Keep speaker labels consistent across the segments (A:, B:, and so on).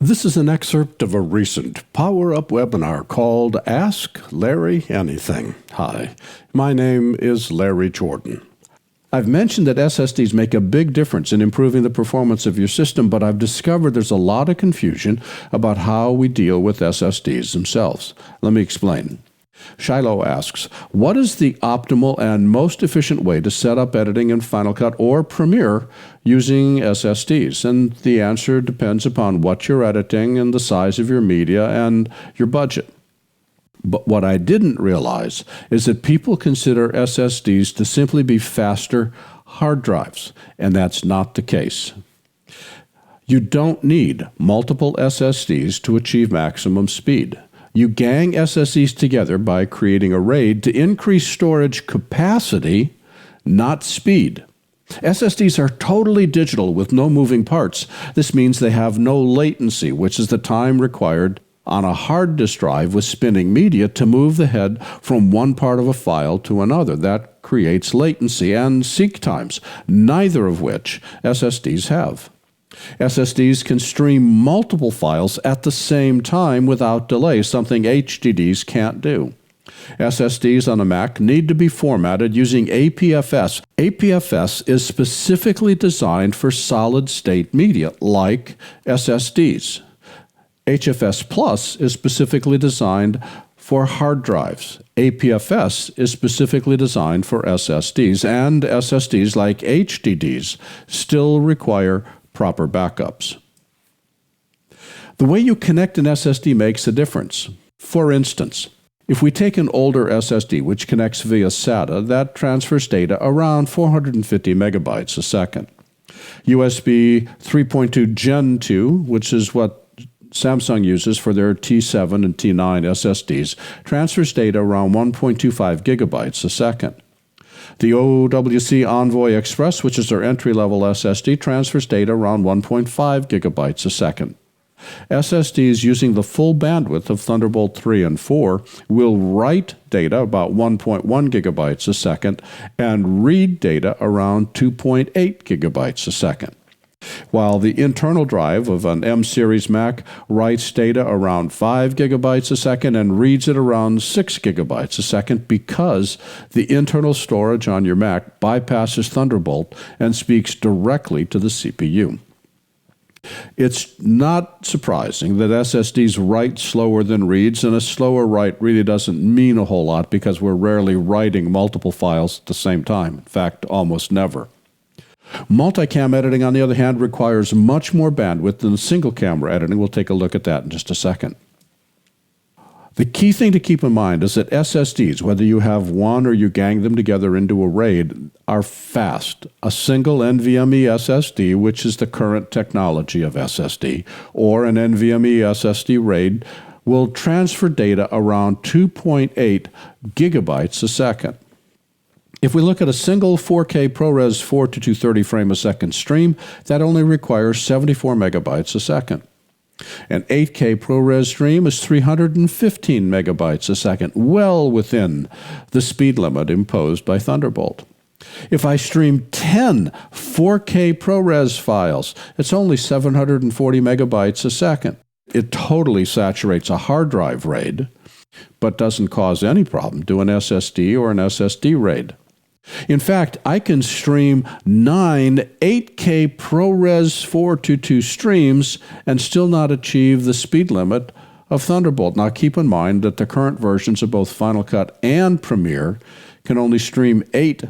A: This is an excerpt of a recent Power Up webinar called Ask Larry Anything. Hi, my name is Larry Jordan. I've mentioned that SSDs make a big difference in improving the performance of your system, but I've discovered there's a lot of confusion about how we deal with SSDs themselves. Let me explain. Shiloh asks, what is the optimal and most efficient way to set up editing in Final Cut or Premiere using SSDs? And the answer depends upon what you're editing and the size of your media and your budget. But what I didn't realize is that people consider SSDs to simply be faster hard drives, and that's not the case. You don't need multiple SSDs to achieve maximum speed. You gang SSDs together by creating a RAID to increase storage capacity, not speed. SSDs are totally digital with no moving parts. This means they have no latency, which is the time required on a hard disk drive with spinning media to move the head from one part of a file to another. That creates latency and seek times, neither of which SSDs have. SSDs can stream multiple files at the same time without delay, something HDDs can't do. SSDs on a Mac need to be formatted using APFS. APFS is specifically designed for solid-state media, like SSDs. HFS Plus is specifically designed for hard drives. APFS is specifically designed for SSDs, and SSDs, like HDDs, still require proper backups. The way you connect an SSD makes a difference. For instance, if we take an older SSD which connects via SATA, that transfers data around 450 megabytes a second. USB 3.2 Gen 2, which is what Samsung uses for their T7 and T9 SSDs, transfers data around 1.25 gigabytes a second. The OWC Envoy Express, which is their entry-level SSD, transfers data around 1.5 gigabytes a second. SSDs using the full bandwidth of Thunderbolt 3 and 4 will write data about 1.1 gigabytes a second and read data around 2.8 gigabytes a second. While the internal drive of an M-series Mac writes data around 5 gigabytes a second and reads it around 6 gigabytes a second because the internal storage on your Mac bypasses Thunderbolt and speaks directly to the CPU. It's not surprising that SSDs write slower than reads, and a slower write really doesn't mean a whole lot because we're rarely writing multiple files at the same time. In fact, almost never. Multicam editing, on the other hand, requires much more bandwidth than single-camera editing. We'll take a look at that in just a second. The key thing to keep in mind is that SSDs, whether you have one or you gang them together into a RAID, are fast. A single NVMe SSD, which is the current technology of SSD, or an NVMe SSD RAID, will transfer data around 2.8 gigabytes a second. If we look at a single 4K ProRes 4 to 230 frame a second stream, that only requires 74 megabytes a second. An 8K ProRes stream is 315 megabytes a second, well within the speed limit imposed by Thunderbolt. If I stream 10 4K ProRes files, it's only 740 megabytes a second. It totally saturates a hard drive RAID, but doesn't cause any problem to an SSD or an SSD RAID. In fact, I can stream 9 8K ProRes 422 streams and still not achieve the speed limit of Thunderbolt. Now, keep in mind that the current versions of both Final Cut and Premiere can only stream 8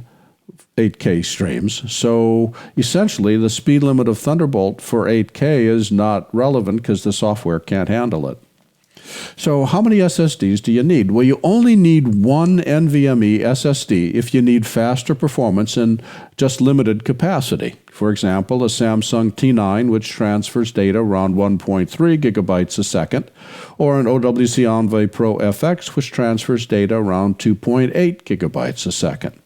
A: 8K streams, so essentially the speed limit of Thunderbolt for 8K is not relevant because the software can't handle it. So how many SSDs do you need? Well, you only need one NVMe SSD if you need faster performance and just limited capacity. For example, a Samsung T9, which transfers data around 1.3 gigabytes a second, or an OWC Envoy Pro FX, which transfers data around 2.8 gigabytes a second.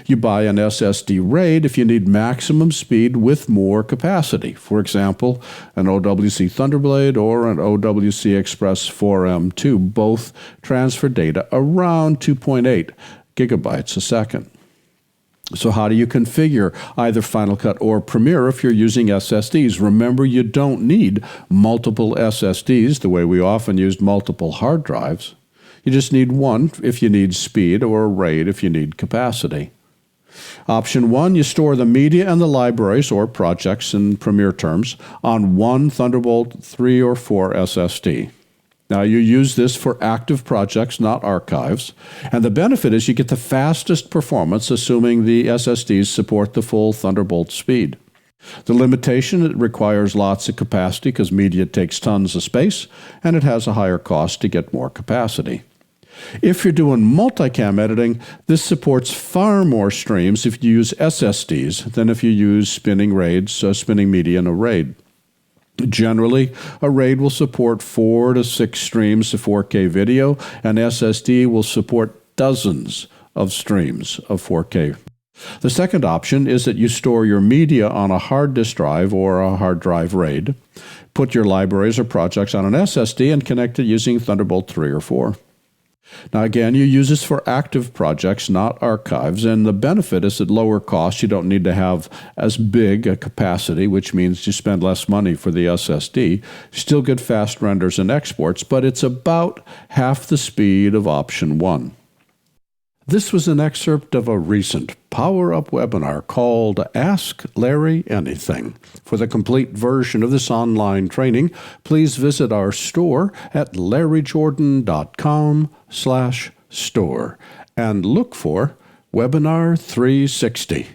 A: You buy an SSD RAID if you need maximum speed with more capacity. For example, an OWC Thunderblade or an OWC Express 4M2. Both transfer data around 2.8 gigabytes a second. So how do you configure either Final Cut or Premiere if you're using SSDs? Remember, you don't need multiple SSDs the way we often use multiple hard drives. You just need one if you need speed, or a RAID if you need capacity. Option 1, you store the media and the libraries or projects in Premiere terms on one Thunderbolt 3 or 4 SSD. Now, you use this for active projects, not archives, and the benefit is you get the fastest performance assuming the SSDs support the full Thunderbolt speed. The limitation, it requires lots of capacity because media takes tons of space, and it has a higher cost to get more capacity. If you're doing multicam editing, this supports far more streams if you use SSDs than if you use spinning RAIDs, spinning media in a RAID. Generally, a RAID will support 4 to 6 streams of 4K video, and SSD will support dozens of streams of 4K. The second option is that you store your media on a hard disk drive or a hard drive RAID, put your libraries or projects on an SSD, and connect it using Thunderbolt 3 or 4. Now again, you use this for active projects, not archives, and the benefit is at lower cost. You don't need to have as big a capacity, which means you spend less money for the SSD. Still get fast renders and exports, but it's about half the speed of option 1. This was an excerpt of a recent Power Up webinar called Ask Larry Anything. For the complete version of this online training, please visit our store at larryjordan.com/store and look for Webinar 360.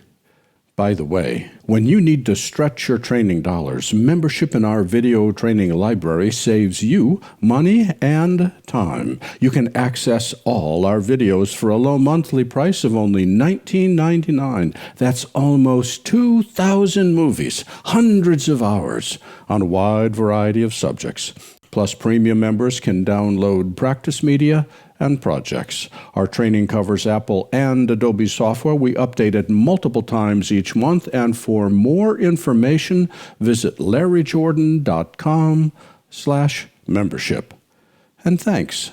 A: By the way, when you need to stretch your training dollars, membership in our video training library saves you money and time. You can access all our videos for a low monthly price of only $19.99. That's almost 2,000 movies, hundreds of hours on a wide variety of subjects. Plus, premium members can download practice media and projects. Our training covers Apple and Adobe software. We update it multiple times each month, and for more information, visit larryjordan.com/membership. And thanks.